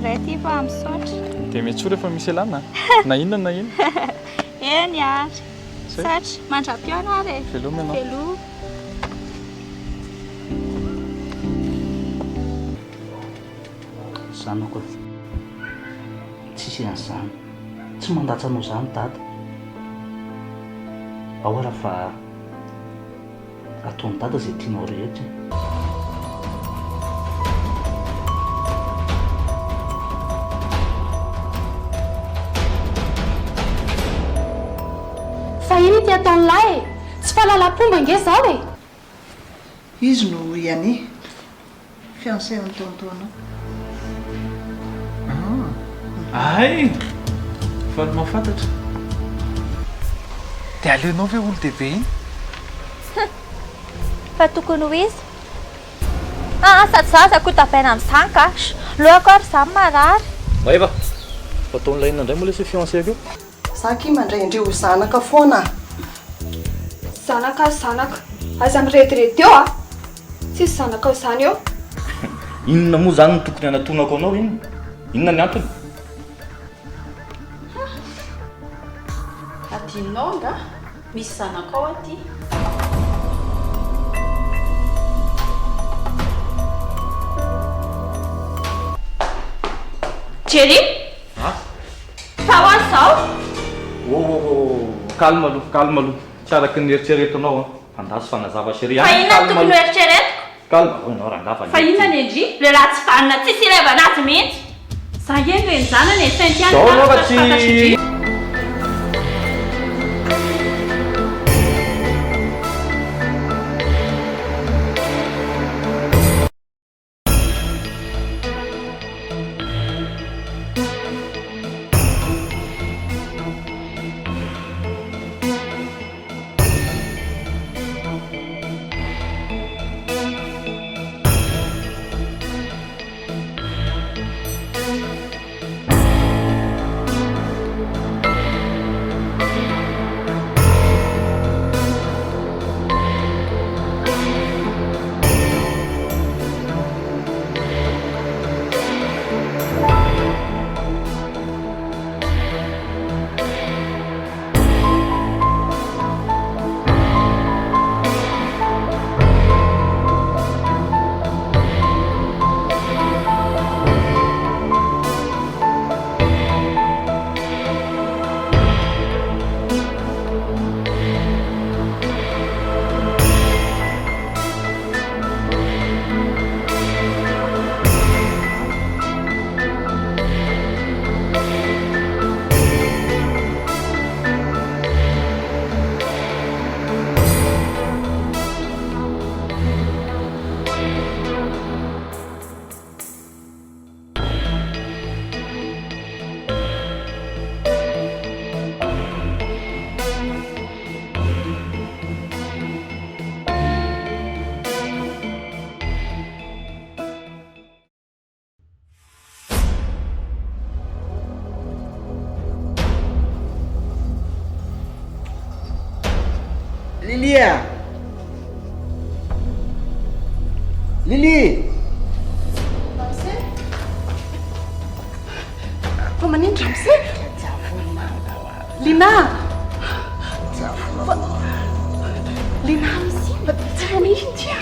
ray ty fa misaotra dia metso rehefa misy elana na inona na inona eny ary satria mandra-piona ary velomy ianao veloa zanako tsisy an'izany tsy mandatsanao izany dada ahoara fa ataony dada izay tianao rehetra fa iny ty ataon'lahy tsy fahalala-pomba nge zao e izy no iany fiansainy taontaonao ay faly mahafantatra dia aleonao ve olo dehibe iny fa tokony ho izy sady zaza ko tapaina amin'izany ka lohako ary izany marary maeva fa ataony laina indray moa lesy fiancéako io zaky mandray indreo zanaka foana zanaka zanaka aza miretirety eo a tsisy zanaka ao izany eo inona moa zany no tokony anatonako anao iny inona ny antony adinao nga misy zanaka ao aty jery fa hoany zao calme aloha tsy araky ny eritreretinao a fandasy fanazava chérie fa inona ny tokony ho eritreretiko calme anao rangafa fa inona ny endry le raha tsy vanina tsisy ilevana azy mihitsy za eny reny zanany e saintiany zao aloha tsy Lilia Lili fa manindra am'se Lina Lina am'simba tsara mihitsy a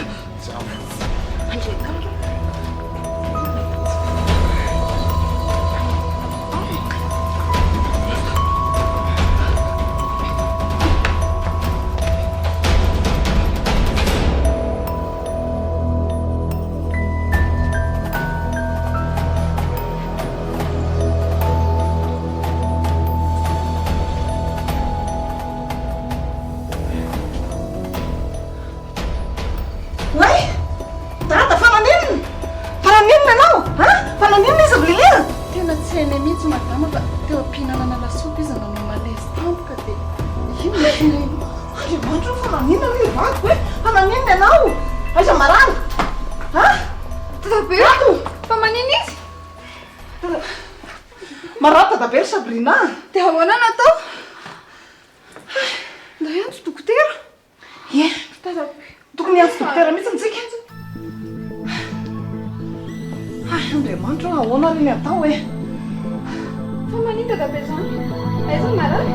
Marata da bel Sabrina. Te ahoana natao? Nda antso dokotera. Ie, tokony antso dokotera mihitsy ntsika. andriamanitra ahoana reny atao e fa maninta dabeazany aiza maray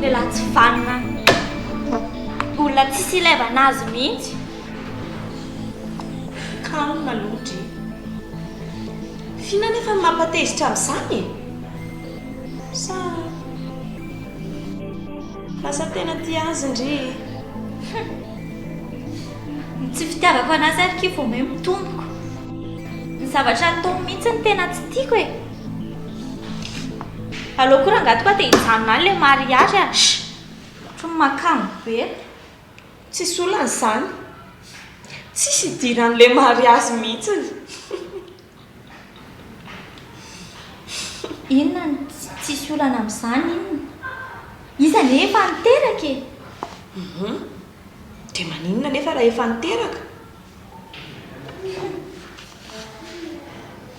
lehilahy tsy vanina olona tsisy ilaivana azy mihitsy kalma lodry fina nefa mampatezitra amin'izany sa lasa tena ty azy ndry tsy fitiavako anazy ary vao me mitomboko ny zavatra atao mihitsy ny tena tsy tiako e aleo koa rangatoko dia hijanona any le mariage a ohatry ny makamo be tsy solany izany tsisy idiran'le mariazy mihitsiny inona ny tsisy olana amin'izany inona iza nefa niteraka e dia maninona nefa raha efa niteraka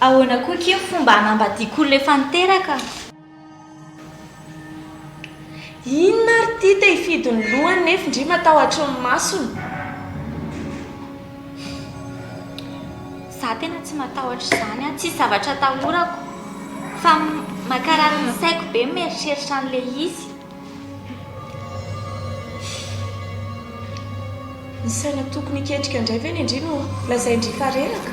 ahoana koa ke ny fomba hanambadiako olona efa niteraka inona ary ty te hifidiny lohany nefa indry matahotra ny masony za tena tsy matahotra izany a tsisy zavatra tahorako fa makarary ny saiko be mieritreritra an'ilay izy ny saina tokony hiketrika indray ve ny indry no lazaindry fareraka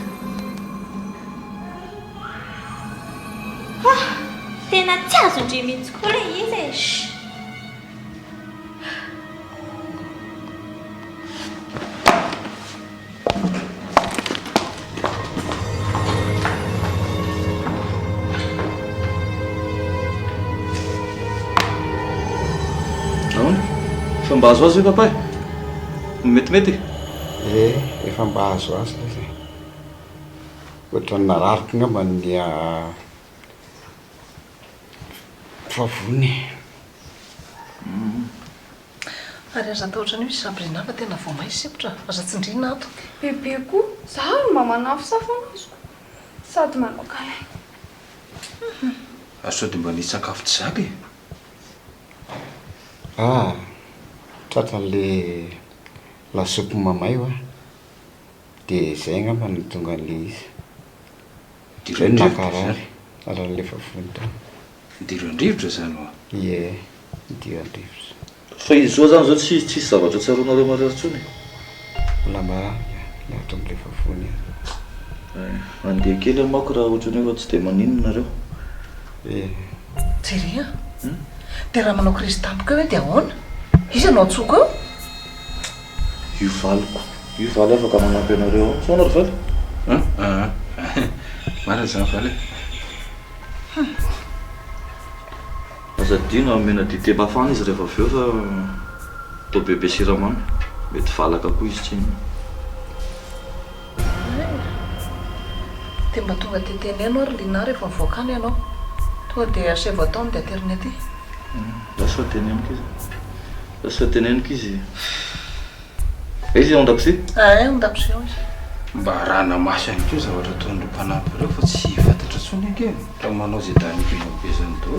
tena tsy azo indry mihitsy koa ilay izy e Efa mba azo azy io papa metimety efa mba azo azy zay ohatra ny narariko ngamba ny favony ary aza atao ohatran'io izy Sabrina fa tena vao may sepotra aza tsindriana ato bebe koa za no mba manafo safonazoko sady manao kalay aso dia mba nisy sakafo tsy zaka e tratran'le lasopy mamay a dia zay ngamba ny tonga an'le izy zay no nakarary alan'le favony tao diro andrivotra zany oa ie dio andrivotra fa izy zoa zany zao tsisy zavatra tsaroanareo mariary lamba lahatra am'le favony andeha kely amako raha ohatrany hoe tsy dia maninonareo jeria dia raha manao kristampika hoe dia ahoana izy anao tsoka eo io valy afaka manampy anareo ao soanary valy marina zany valy azadino amena dite mafana izy rehefa avy eo fa tao bebe siramamy mety valaka koa izy tsy dia mba tonga teteneno ary lina rehefa mivoaka any ianao tonga dia asevo ataony dia aternety lasa teneniko izy izy ao an-dakozy an-dakozy ao izy mba rana masy any keo zavatra ataon'ireo mpanampy ireo fa tsy fantatra tsony ankeo raha manao zay danipezany to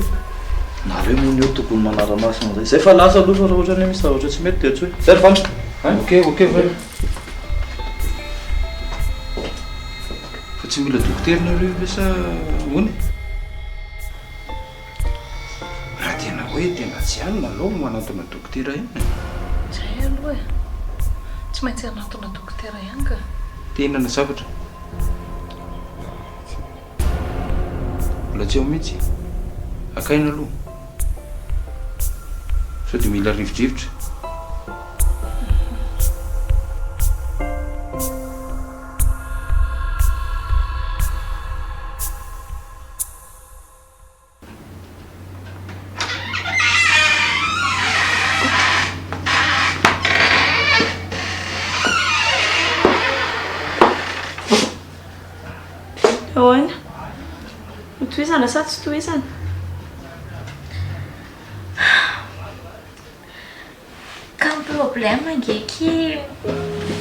nareo moa ny eo tokony manara-masina zay zay fa lasa aloha fa raha ohatrany hoe misy zavatra tsy mety dia tsy hoe zay fanitra ok valy fa tsy mila dokoterinareo lasa ony raha tena hoe tena tsy alina aloha manatona dokotera iny zay aloha e tsy maintsy anatona dokotera ihany ka tenana zavatra mbola tsy eo mihitsy akaina aloha sao dia mila rivodrivotra toizana sa tsy toizana? Ka ny problème ngeky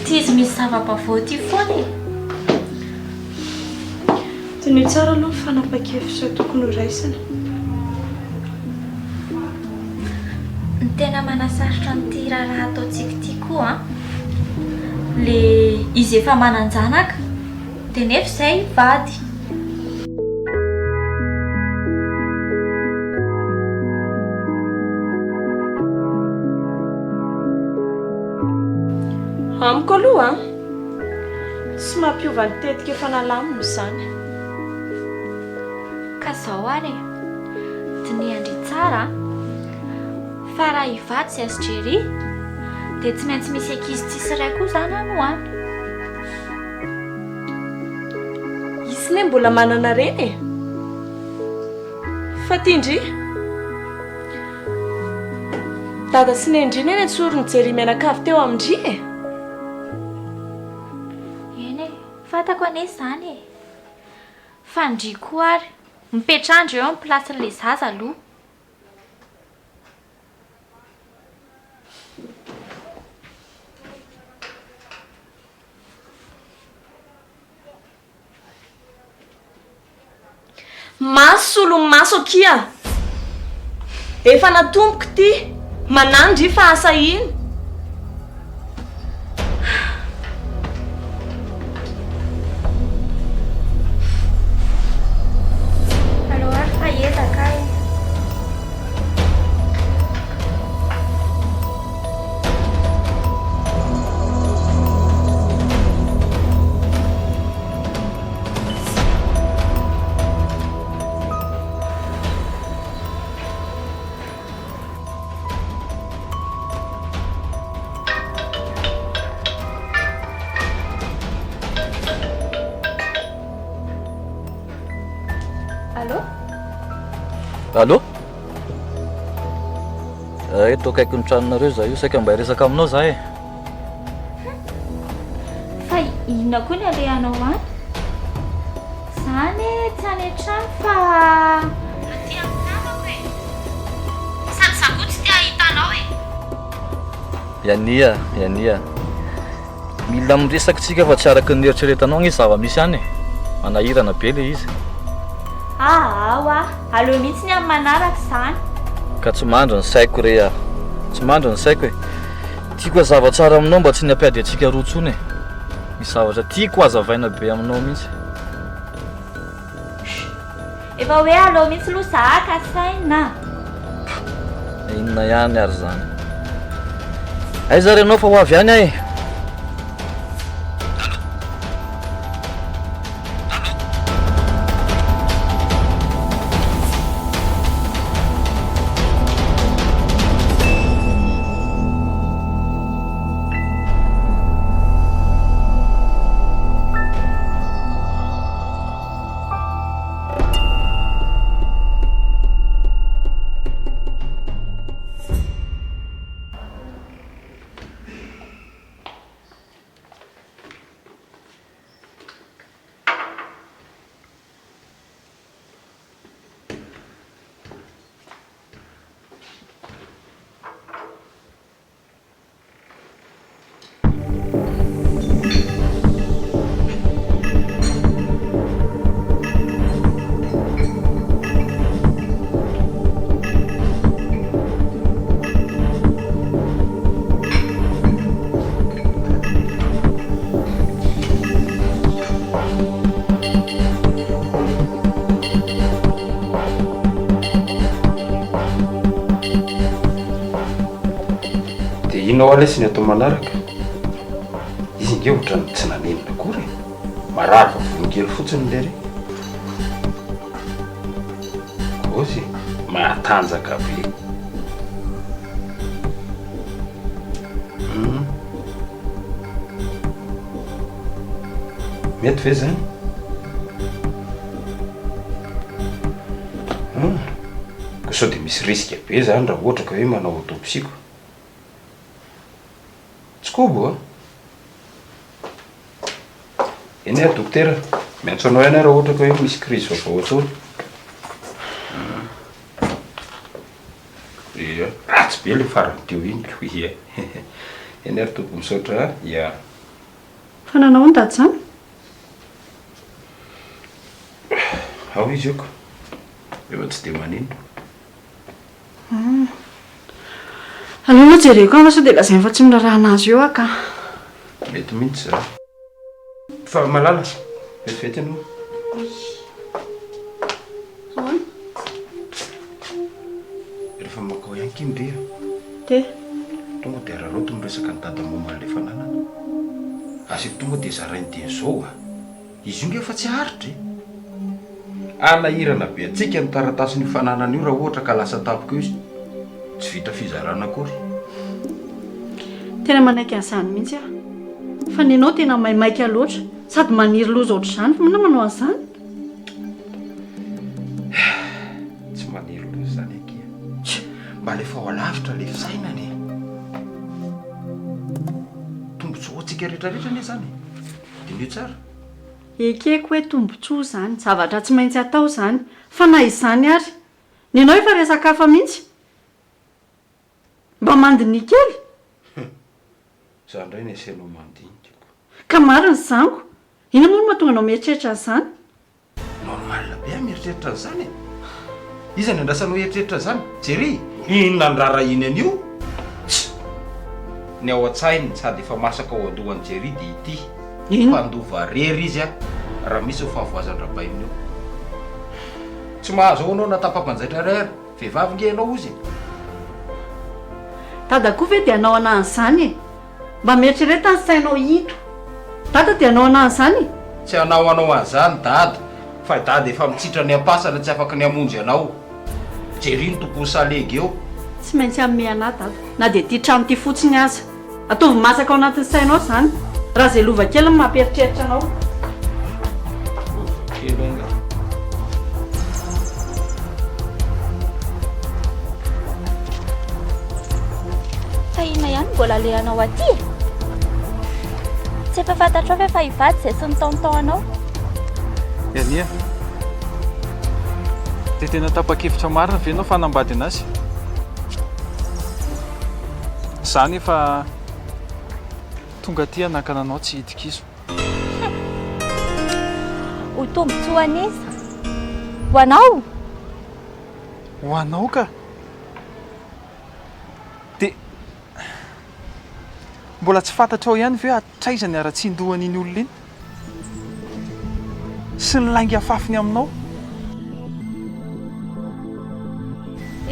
ty izy misy zava-baovao ty foana e. Teny tsara aloha ny fanapa-kevitra tokony ho raisina. Ny tena manasaritra nyty raha ataontsika ty koa le izy efa mananjanaka dia nefa izay vady. Amiko aloha tsy mampiova ny tetika efa nalamina izany. Ka zao ary dinihandry tsara fa raha hivady sy azy jery dia tsy maintsy misy ankizy tsisy iray koa izany ano any. Izy ne mbola manana reny e. Fa tindry dada sy nendriny eny tsory nijery mianakavy teo amindry e. Eny e, fantako ane izany e. Fa ndry koa ary mipetrandro eo amin'ny plasin'ilay zaza aloha. Masolo maso kia. Efa natomboko ty. Manandry fa asa iny. Allo ary fa ezaka e. Allô? Eto akaiky ny tranonareo za io saika mba hiresaka aminao za e. Fa inona koa ny alehanao any? Zany tsy any an-trano fa aty amin'ny namako e. Sady za koa tsy tia hitanao e. Iania. Mila miresakitsika fa tsy araky ny eritreretanao ny zava-misy any e. Manahirana be le izy. Awa, aleo mihitsy ny amin'ny manaraka izany. Ka tsy mandro ny saiko re tsy mandro ny saiko e. Tiako hazava-tsara aminao mba tsy ny ampiady atsika roa tsony e. Misy zavatra tiako hazavaina be aminao mihitsy. Efa hoe aleo mihitsy aloha zaka saina. Inona ihany ary zany. Aiza renao fa ho avy any ahy. Inao alesiny atao manaraka. Izy nge ohatrany tsy nanenina akory. Marary fa vonikely fotsiny lery. Ozy mahatanjaka be. Mety ve zany? Ko sao dia misy risque be zany raha ohatra ka hoe manao autopsie. Kobo eny a dokotera maintsy anao ihany raha ohatra ka hoe misy crise vaovao tsony. ratsy be le farany teo iny ia eny ary tompo misaotra ia fa nanao ny dady zany ao izy eoko efa tsy dia manino aloha jereko ana sao dia lazainy fa tsy mirarahana azy eo aka mety mihitsy za fa malala vetivety anao rehefa makao ihany kindrea de tonga dia raharoto miresaka ny dada moman'ilay fananana asiko tonga dia zarainy dia zao izy io nge efa tsy haritra anahirana be atsika ny taratasy ny fananana io raha ohatra ka lasa tapika eo izy tsy vita fizarana akory tena manaiky an'izany mihitsy aho fa nenao tena maimaika loatra sady maniry loza ohatr' izany fa mana manao an'izany tsy maniry loza zany akia mba lefa ao alavitra le fisainany tombotsoa atsika rehetrarehetra ane zany dia nio tsara ekeko hoe tombotsoa zany zavatra tsy maintsy atao zany fa na izany ary nenao efa resaka hafa mihitsy mba mandiny kely za ndray ny asainao mandinikako ka mariny zango ina moa no mahatonga anao mieritreritra an'izany normalina be mieritreritra an'izany iza ny andrasanao eritreritra zany jery inona ny rara iny an'io ny ao an-tsainy sady efa masaka ao andohany jery dia ity fandova rery izy raha misy ho fahavoazan-drabainio tsy mahazo ao anao natapa-panjaitra rery vehivavy nge anao izy dada koa ve dia anao an'izany e mba mieritrereta ny sainao hito dada dia anao an'izany tsy anao an'izany dada fa dada efa mitsitra ny ampasana tsy afaka ny amonjy anao jery ny tompony salegy eo tsy maintsy amin'ny anahy dada na dia ty trano ty fotsiny aza atovy masaka ao anatin'ny sainao zany raha zay lova kely ny mampieritreritra anao fa ina ihany mbola lehanao aty tsy efa fantatrao fa efa hivady zay sy nitaontaonao ania dia tena tapa-kevitra marina ve anao fanambady anazy zany efa tonga aty hanakana anao tsy hitikizo ho tombotsoa an'iza ho anao ho anao ka dia mbola tsy fantatrao ihany ve atraiza ny ara-tsindohan'iny olona iny sy ny laingy afafiny aminao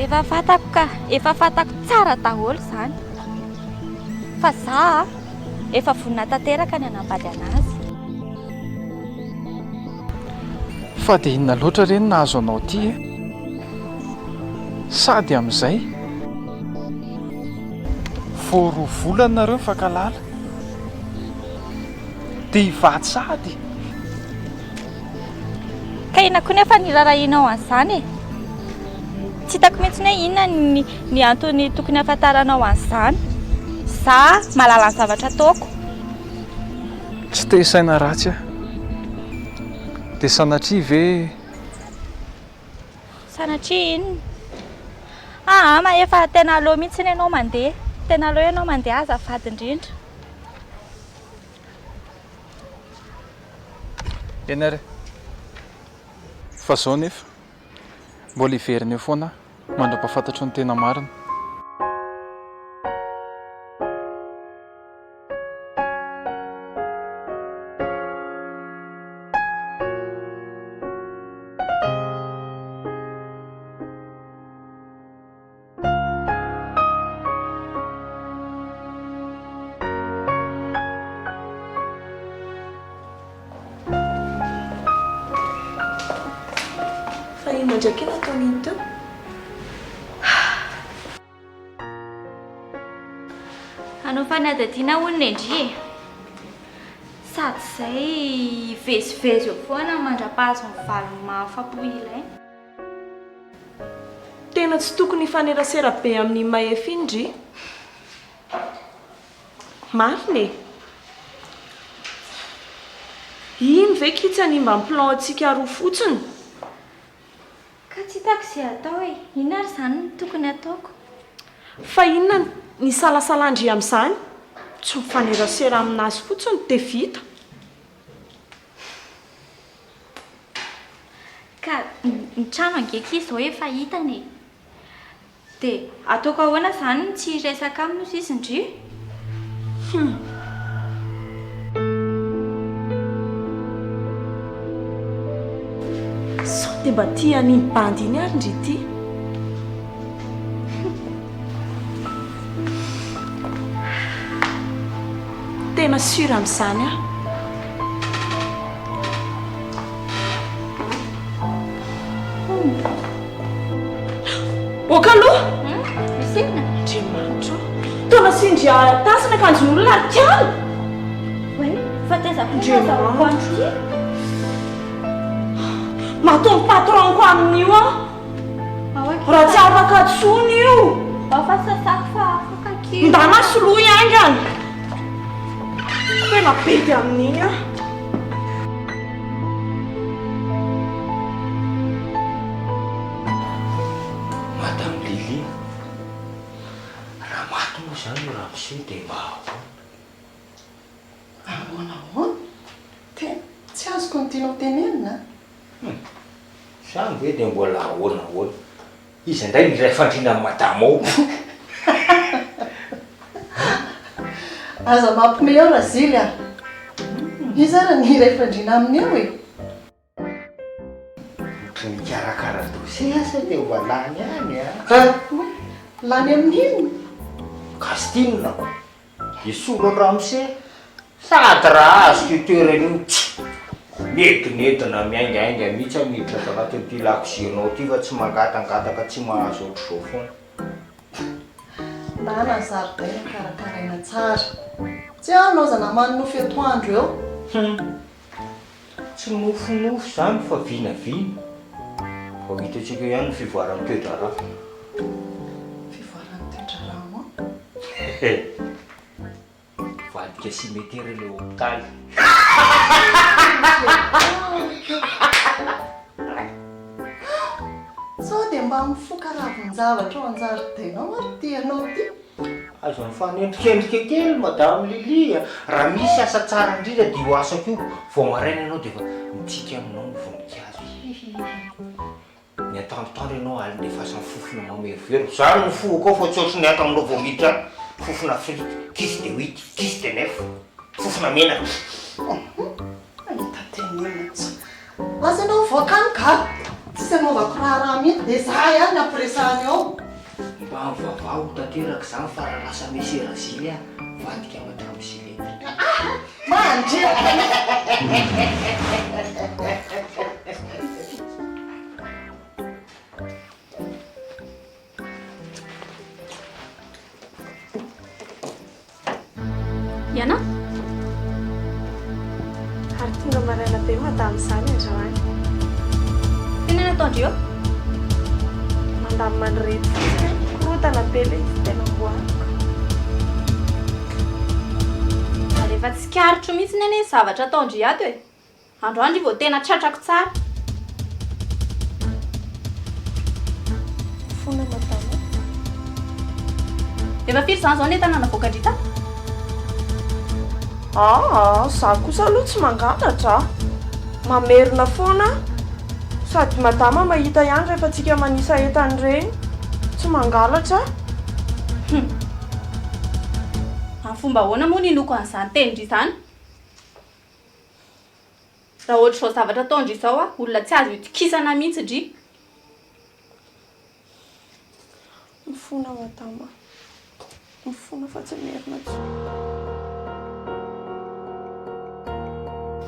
efa fantako ka efa fantako tsara daholo zany fa za efa vonina tanteraka ny anambady anazy fa dia inona loatra ireny nahazo anao ty e sady amin'izay vao roa volana nareo mifankalala dia hivady sady ka ina koa nefa nirarahinao an'izany e tsy hitako mihitsy hoe inona ny antony tokony hafantaranao an'izany za malala ny zavatra ataoko tsy te hisaina ratsy a dia sanatria ve sanatria inona ma efa tena aloha mihitsy ny ianao mandeha tena aloha ianao mandeha azafady indrindra eny ary fa zao nefa mbola hiverina eo foana mandram-pahafantatro ny tena marina ndraiky nataon'iny teo anao fanadadiana olona indri sady zay vezivezy eo foana mandra-pahazo ny valiny mahafapo ilay tena tsy tokony fanerasera be amin'ny mahefy indri mariny ino ve kitsy animba ny plan antsika roa fotsiny ka tsy hitako izay atao e ina ary izany no tokony ataoko fa inona ny salasalandry amin'izany tsy mifanerasera aminazy fotsiny dia vita ka ny trano angeka izy zao efa hitany dia ataoko ahoana izany ny tsy resaka aminy izy indri sao dia mba tia an'iny bandy iny ary ndry ity tena sura amin'izany a okaloha misina andriamanitra taona sindry tasina akanjon'olona arikala hoe fa tezako andro matombo patronko amin'io a raha tsy afaka tsony io fa sasako fa afaka ki ndana soloa iangany tena bety amin'iny a madame Lily raha maty moa zany raha miseho dia mba ahoana tsy azoko ny tianao tenenina zany hoe dia mbola ahoana izy indray ny iray fandrina amin'ny madama ao aza mampime ao raha zily a izy ara ny iray fandrina aminy eo e ohatry ny karakara dosie asa dia mba lany any lany amin'iny kastinina isolo raha mise sady raha azoko itoerany netinentina miaingainga mihitsy amiditra ato anatin'ity lakozinao ty fa tsy mangatangataka tsy mahazo ohatr'izao foana na nazaridaina karakaraina tsara tsy anao zana manonofy atoandro eo tsy nofonofo zany fa vinavina fa hitatsika ihany ny fivoaran'ny toedra raha fivoaran'ny toedra raha moa vadika simetera le hopitaly sao dia mba mifoka ravin-javatra ao an-jaridainao ary tianao ty azo ny fanendrikendrika kely madame Lily raha misy asa tsara indrindra dia ho asako io vao maraina ianao dia fa mitsika aminao ny voninkazo ny atandrotandro ianao ali dia fa samy fofona mamerivero zany ny foako ao fa tsy ohatry ny ato aminao vao miditra fofona frity kisy dia huit kisy dia neuf fofona menaka ahita tenenina lasa ianao voakany ka tsisy anaovako raharaha mihitsy dia za ihany ampiresahany ao mba mivavao tanteraka zany fa raha lasa mesera zily a vadika matramo silety mandre iana ary tonga maraina be madamy izany andreo any tena nataondry eo mandamy manirety korotana be le izy tena mboariko rehefa tsy karotro mihitsy ny ane zavatra ataondry ato e androandro io vao tena tratrako tsara fona madama efa firy zany zao ny tanàna voakadrita za kosa aloha tsy mangalatra mamerina foana sady madama mahita ihany rehefa tsika manisa entany regny tsy mangalatra amin'ny fomba ahoana moa ninoko an'izany tenindry izany raha ohatra izao zavatra ataondry izao a olona tsy azo itikisana mihitsy dry mifona madama mifona fa tsy merina tsy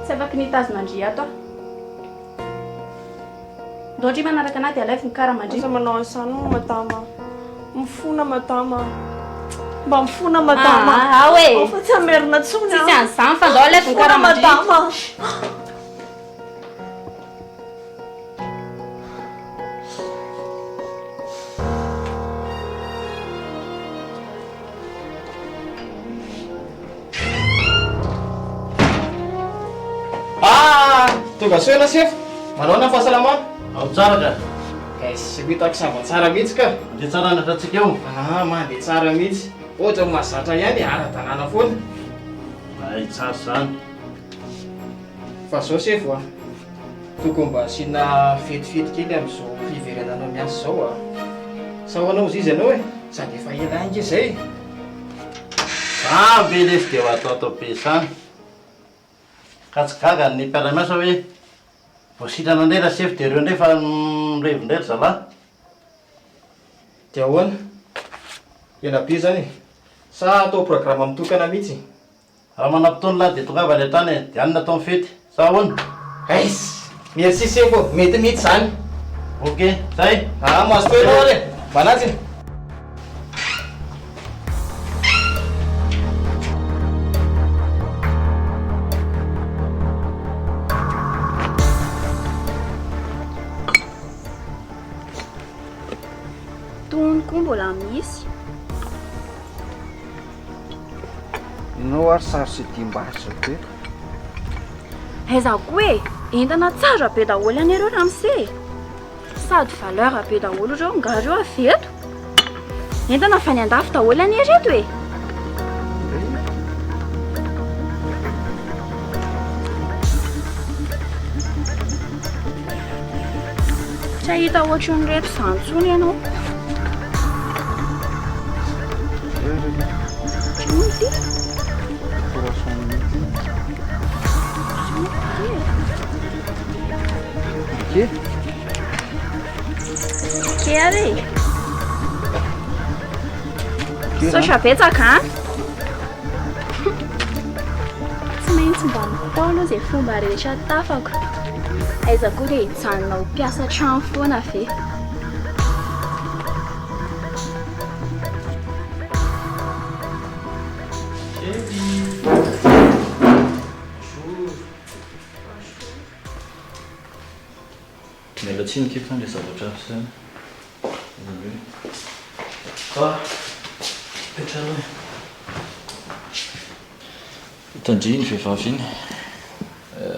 tsy afaky nitazona andry ato a ndroandry manaraka anaty alaivo ny karamandry aza manao an'izany moa madama mifona madama mba mifona madama hoe fa tsy hamerina tsony tsisy an'izany fa ndao alaivo ny karamandry madama Tonga soena sefo, manao na fahasalamana? Ao tsara ka. ka sy hitako sava tsara mihitsy ka de tsara andratratsika eo mandeha tsara mihitsy ohatra mahazatra ihany ara-tanàna foana ay tsara zany fa zao sefo a tokony mba asiana fetifety kely amin'izao fiverenanao miasa zao a sao anao izy ianao e sady efa ela ainga izay be lesy de ho atao be zany ka tsy gaga ny mpiara-miasa hoe voasitrana indray raha sefo de reo indray fa mirevy indray ry zalahy de ahoana ela be zany e sa atao programa mitokana mihitsy raha manam-potoana lahy de tongava le tany de anina atao mifety sa ahoana aizy merci sefo mety mihitsy zany ok zay mahazo to ianao ary manazy tony koa mbola misy inao ary sarosy dimbarotra be aizako hoe entana tsara be daholo anareo ramose sady valeur be daholo reo ngareo aveto entana fa ny andafy daholo anereto e tsy ahita ohatry ny reto zantsony ianao Chiari? Só chapetsaka? Tsy maintsy mba mitao aloha izay fomba rehetra tafako. Aiza koa dia hijanona ho mpiasa trano foana ve? Miala tsiny kefany le zavatra hafa zany petrana hoe hitandriny vehivavy iny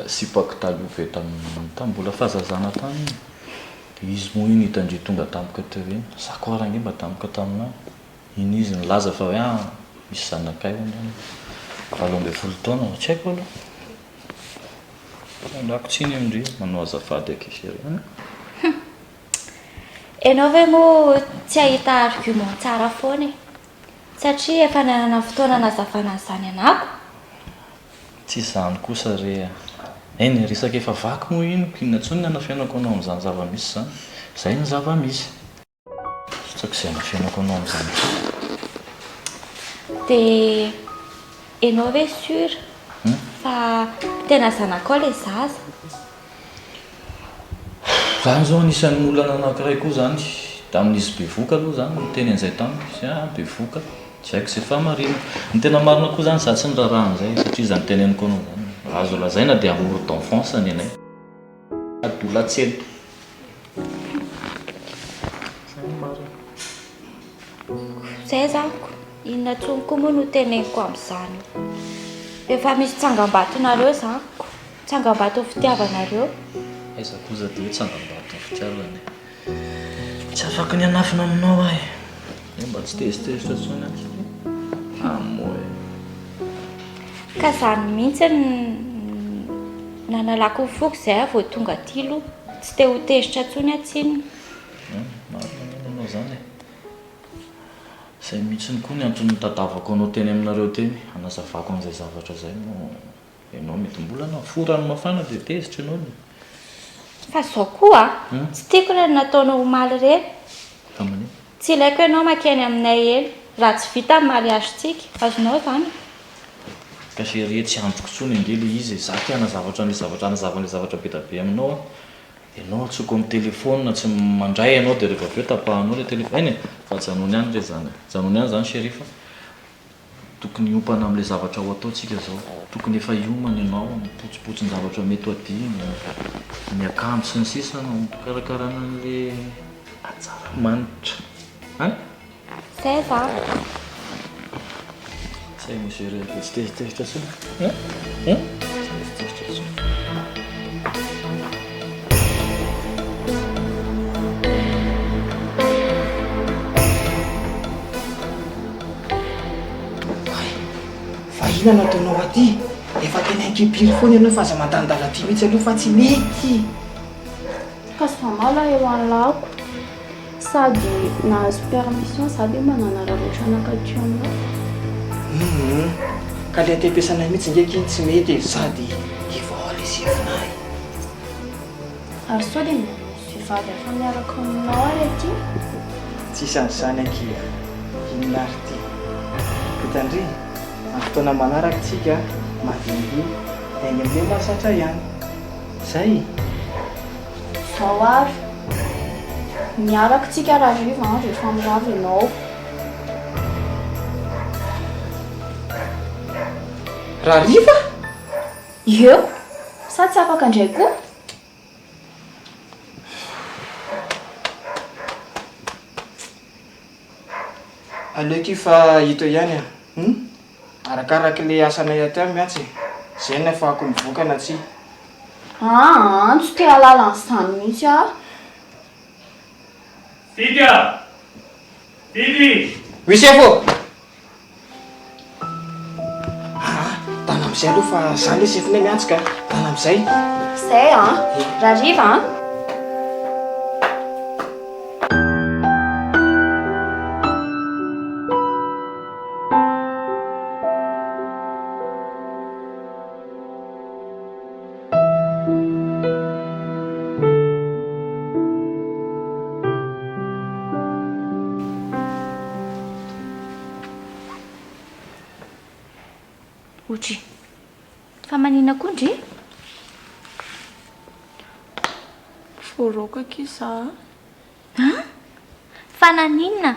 sipako taloha ve tambola fahazazana tany dia izy moa iny hitandry tonga tampoka teo eny sakoarange mba tampoka taminah iny izy nilaza fa hoe misy zanakay valo ambe folo taona tsy haiko aloha andako tsiny amindre manao azafady akisy any ianao ve moa tsy ahita argument tsara foana e satria efa nanana fotoana nazavana an'izany anako tsy izany kosa re eny resaka efa vaky moa ino inona ntsony ny anafianako anao amin'izany zava-misy zany zay ny zava-misy sitsako izay anafianako anao amin'izany dia ianao ve sûr fa tena zanako ao le zaza zany zao anisan'ny olana anankiray koa zany da amin'izy bevoka aloha zany miteny an'izay tamiko bevoka tsy haiko izay famarina ny tena marina koa zany za tsy nirarahan'izay satria zany teneniko anao zany azo lazaina dia amour d'enfance ny anay adolatsento zay zako inona tsony koa moa no teneniko amin'izany efa misy tsangam-batonareo zako tsangam-bato fitiavanareo aiza koza dia hoe tsangam-bato fitiavana tsy afaka ny anafina aminao ahy mba tsy tezitezitra tsony amoe ka zany mihitsy nanalako foko zay vao tonga tilo tsy te ho tezitra tsony atsinona marinanao zany e zay mihitsiny koa ny antony tadavako anao teny aminareo teny anazavako an'izay zavatra zay no ianao mety mbola naforano mafana dia tezitra ianao fa zao koa tsy tiako reny nataonao omaly reny tsy ilaiko ianao makeny aminay eny raha tsy vita amin'ny mariagentsika azonao zany ka serie tsy anjoko tsony angely izy za ty anazavatra an'le zavatra anazavan'le zavatra be tabe aminao ianao tsoko amin'ny telefona tsy mandray ianao dia rehefa aveo tapahanao le telefona eny fa janony ihany re zany janony ihany zany sherifa tokony ompana amin'le zavatra ho ataontsika zao tokony efa iomana ianao mipotsipotsiny zavatra mety ho adiny ny akanjo sy ny sisa no mikarakarana an'le atsara manitra any zay za zay misy rehefa tsy tezitezitra tsony tezitezitra tsony Inona no ataonao aty? Efa tena ankipiry foana ianao fa aza matandala aty mihitsy aloha fa tsy mety. Ka sy fa mala eo anlako. Sady nahazo permission sady manana raha rehetra anakaty aminao. Ka le antepesanay mihitsy ngeky iny tsy mety e, sady efa le sefinay. Ary sao dia misy vehivavy efa miaraka aminao ary aty. Tsisy an'izany ankiva, inona ary ty? Hitandry, amin'ny fotoana manaraka tsika mandindy eny amin'ilay lasatra ihany. Zay. Zao ary. Miaraka tsika raha riva rehefa mirava ianao. Raha riva? Eo, sa tsy afaka indray koa? Aleoko fa hito ihany arakaraka le asanay aty amin'ny miatsy. Zay no afahako mivoaka na tsy. Tsy te halala an'izany mihitsy aho. Fika! Fidy! Wisefo! Tana amin'izay aloha fa zany le sefinay miantsy ka. Tana amin'izay. Zay raha riva Otry, fa manina koa ndry? Voaroaka kisa. Fa naninona?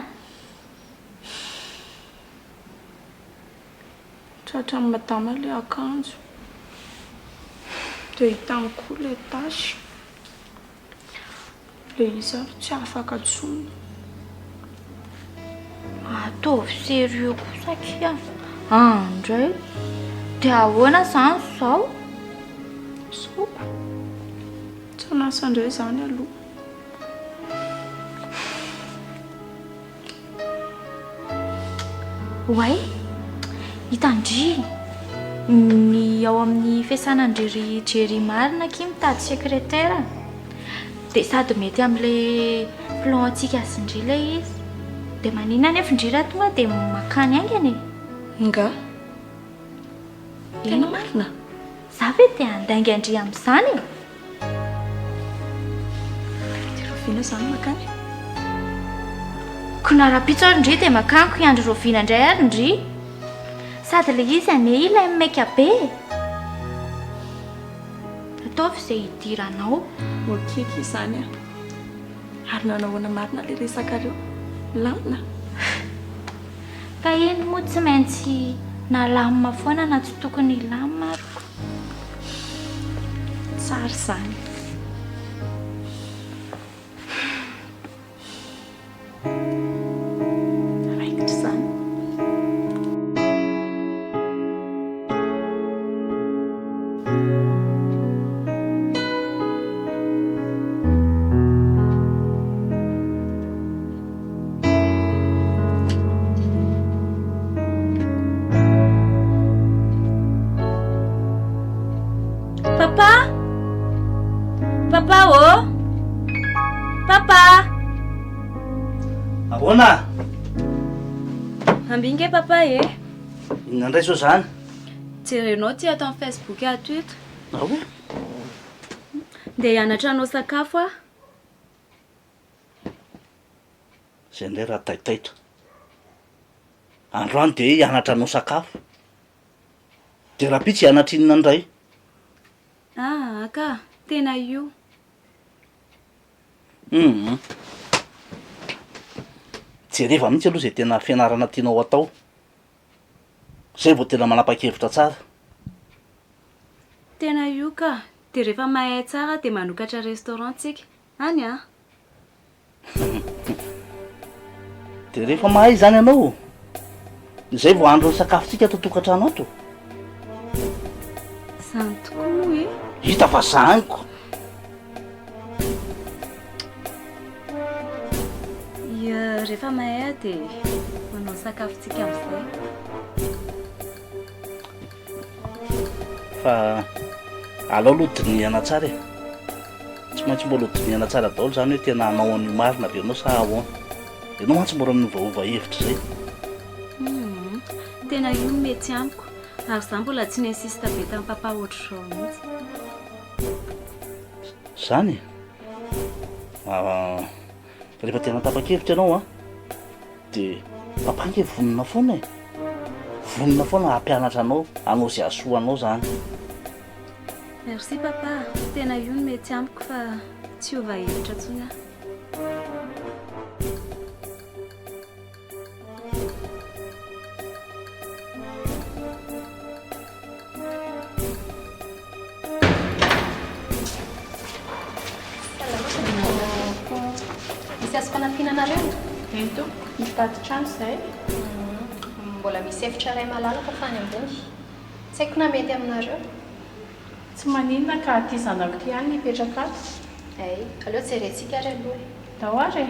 Tratra madama le akanjo. Dia hitany koa le tasy. Le izy ary tsy afaka tsony. Ataovy sérieux kosa kia. Andray. Dia ahoana izany izao? Soko. Tsy anasa indray izany aloha. Oay, hitandry. Ny ao amin'ny fiasanandry Jery marina kia mitady sekretera. Dia sady mety amin'ilay plan antsika sy indry ilay izy. Dia maninona nefa indry raha tonga dia makany aingany e. Nga? Tena marina? Za ve dia andainga andry amin'izany e. Dia roviana izany makany? Konarapitso indry dia makanko hiandry roviana indray ary indry. Sady ilay izy ane ilay maika be. Ataovy izay hidiranao. Okeka izany ary nanahoana marina ilay resakareo. Lamina. Ka eny moa tsy maintsy nalamina foana na tsy tokony lamina aroko. Tsara izany. Raikitra izany. Papa? Papa oh? Papa? Ahoana? Ambinge papa e. Inona indray sao izany? Jerenao ty ato amin'ny Facebook ato eto. Hoe? Dia hianatra anao sakafo a. Izay indray raha taitaitra. Androany dia hianatra anao sakafo. Dia raha pitsy hianatra inona indray? Ka tena io. Jereva mihitsy aloha izay tena fianarana tianao atao. Zay vao tena manapa-kevitra tsara. Tena io ka. Dia rehefa mahay tsara dia manokatra restaurant tsika. Any a. Dia rehefa mahay izany ianao, izay vao handro ny sakafontsika ato tokantrano ato. Izany tokoa e. Hita fa zaniko. Rehefa mahay dia manao sakafontsika amin'izay. fa alao aloha dinihana tsara e tsy maintsy mbola dinihana tsara daholo zany hoe tena anao an'io marina be anao sa ahoana ianao mantsy mora miovaova hevitra zay tena io mety amiko ary za mbola tsy nensista be tamin'ny papa ohatr'izao mihitsy zany rehefa tena tapa-kevitra ianao a dia papange vonona foana e vonona foana hampianatra anao anao zay asoanao zany merci papa tena io no mety amiko fa tsy ova hevitra ntsony aho misy azo fanampiananareo ento mitady trano izay mbola misy efitra ray malalaka fa any ambony tsy haiko na mety aminareo tsy maninona ka ty zanako ty any nipetraka ato ay aleo jerentsika ary aloha dahoary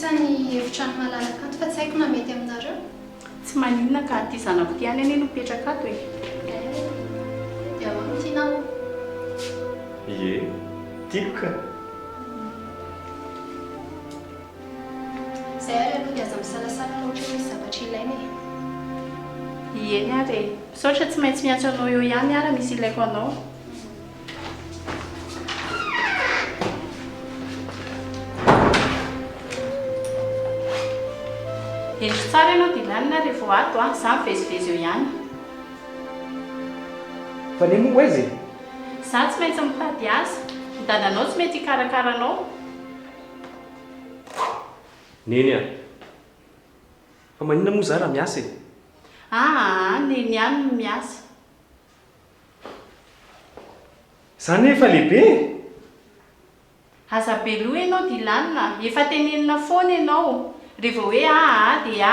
sisany efitrano malalaka ato fa tsy haiko na mety aminareo tsy maninona ka ty zanako ty any anie no mipetraka ato e dia ahoana tianao Ie tiako ka izay ary aloha dia aza misalasala ohatra hoe zavatra ilaina e eny ary misaotra tsy maintsy miantso anao eo ihany ara misy ilaiko anao endry tsara ianao dia lanina rehefa ato a za mivezivezy eo ihany fa ne moa oaizy za tsy maintsy mitady asa midadanao tsy mety hikarakaranao neny a fa maninona moa za raha miasa e neny ihany no miasa zany efa lehibe aza be loha ianao dia lanina efa tenenina foana ianao rehefa hoe dia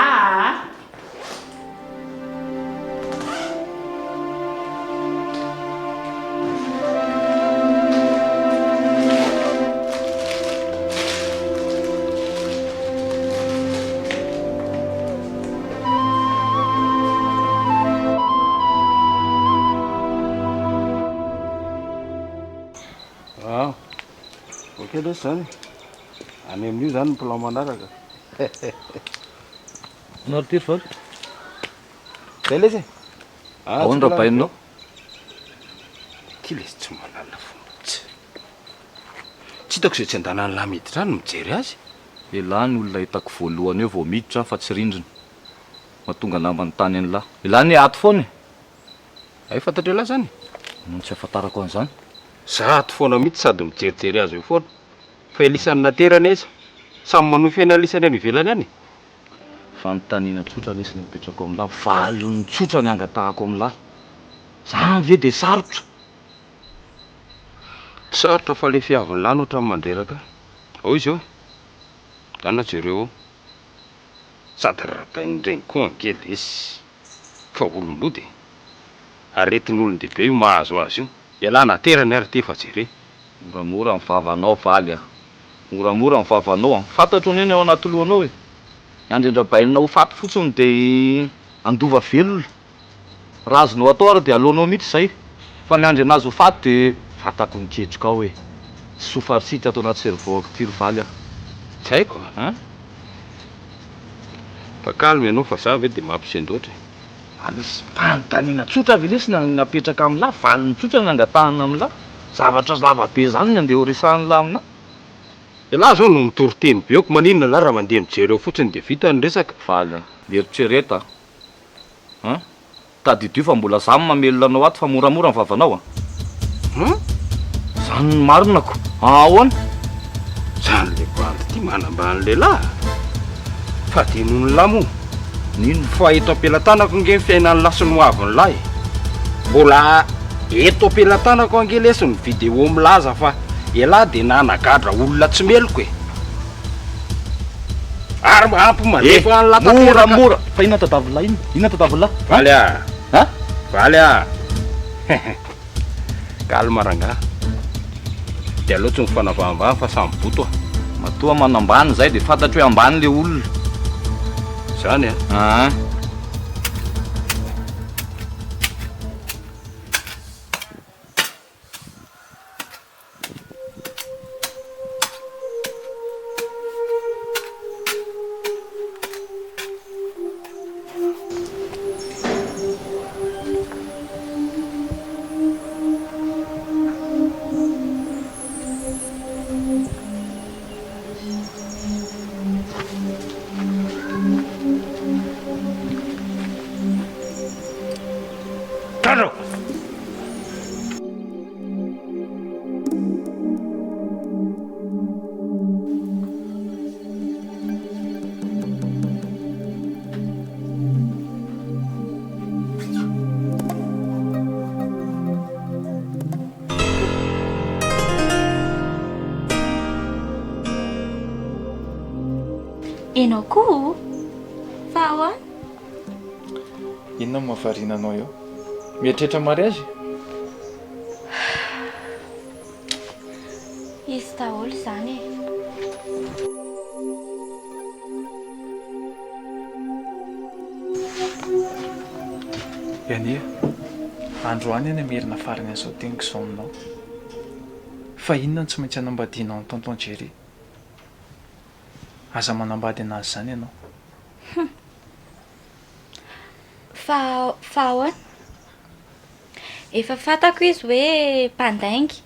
okey loha zany any amin'io zany ny plan manaraka naro tiry valy zay lesy ahoany raha bainao ty lesy tsy malala fombatsy tsy hitako izay tsy andanany lahy miditra no mijery azy elany olona hitako voalohany eo vao miditra fa tsy rindrina mahatonga nambany tany any lahy elany ato foana ay fantatreo lahy zany tsy afantarako an'izany za ato foana mihitsy sady mijerijery azy io foana fa elisany naterana izy samy manohy fiaina lisany any ivelany any fanontaniana tsotra lesy ny mipetrako amin'lahy valony tsotra ny angatahako amin'lahy za ve dia sarotra sarotra fa le fiaviny lahy no ohatrany mandreraka ao izy eo zany na jereo sady rapain'ireny koa ange lesy fa olombody aretin'olon-dehibe io mahazo azy io ialahy naterany ary ty efa jere moramora mivavanao valy a moramora mivavanao fantatro neny ao anaty lohanao e andrendrabainina ho faty fotsiny dia andova velona raha azonao atao ary dia alohanao mihitsy izay fa ny andry anazy ho faty dia fatako niketroka ao hoe sofarisitra atao anaty servoako tiry valy aho tsy haiko fa kalmy ianao fa za ve dia mampisendoatra anisy fanontaniana tsotra ve lesy napetraka amin'lahy valiny tsotra ny angatahana amin'lahy zavatra lavabe zany ny andeha ho resahan'ny lahy aminahy ialahy zao no mitoriteny be oko maninona lahy raha mandeha mijery eo fotsiny dia vita ny resaka valy eritsereta tadidio fa mbola za mamelona anao ato fa moramora mivavanao zany ny marinako ahoana zany le bandy ty manambany lehilahy fa dia noho ny lahy moa nino fa eto ampelantanako nge ny fiainany lasy ny hoaviny lahy mbola eto ampelantanako ange lesy ny vidéo milaza fa ialahy dia nanagadra olona tsy meloko e ary ampy mandefa ny latateraka moramora fa inona tadavolahy iny inona tadavolahy valy valy a calme ranga dia aloha tsy mifanavahambany fa samy boto matoa manambany zay dia fantatro hoe ambany le olona zany a Enao koa fa ahoana? Inona no mahavarinanao eo? Mieritreritra mariazy? Izy daholo izany e. Iania, androany any amerina farany an'izao teniko izao aminao. Fa inona no tsy maintsy hanambadianao ny tonton Jerry? Aza manambady anazy zany ianao. Fa ahoana? Efa fantako izy hoe mpandaingy.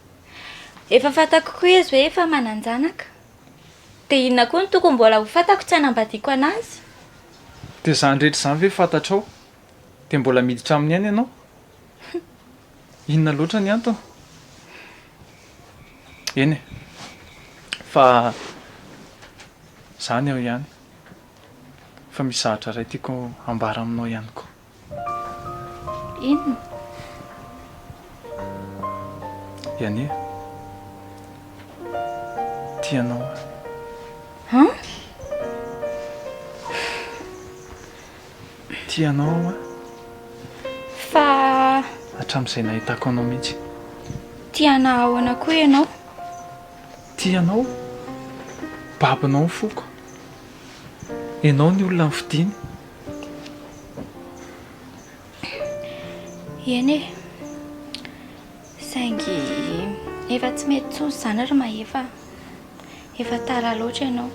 Efa fantako koa izy hoe efa mananjanaka. Dia inona koa ny tokony mbola ho fantako tsy hanambadiako anazy? Dia izany rehetra izany ve fantatrao? Dia mbola miditra aminy ihany ianao? Inona loatra ny antony? Eny e, fa izany aho ihany. Fa misy zavatra iray tiako hambara aminao ihany koa. Inona? Iania, tianao. Huh? Tianao a? Fa hatramin'izay nahitako anao mihitsy. tiana ahoana koa ianao? Tianao? Babinao ny foko. Ianao ny olona nifidiany. Eny e, saingy efa tsy mety tsony izany ary efa tara loatra ianao.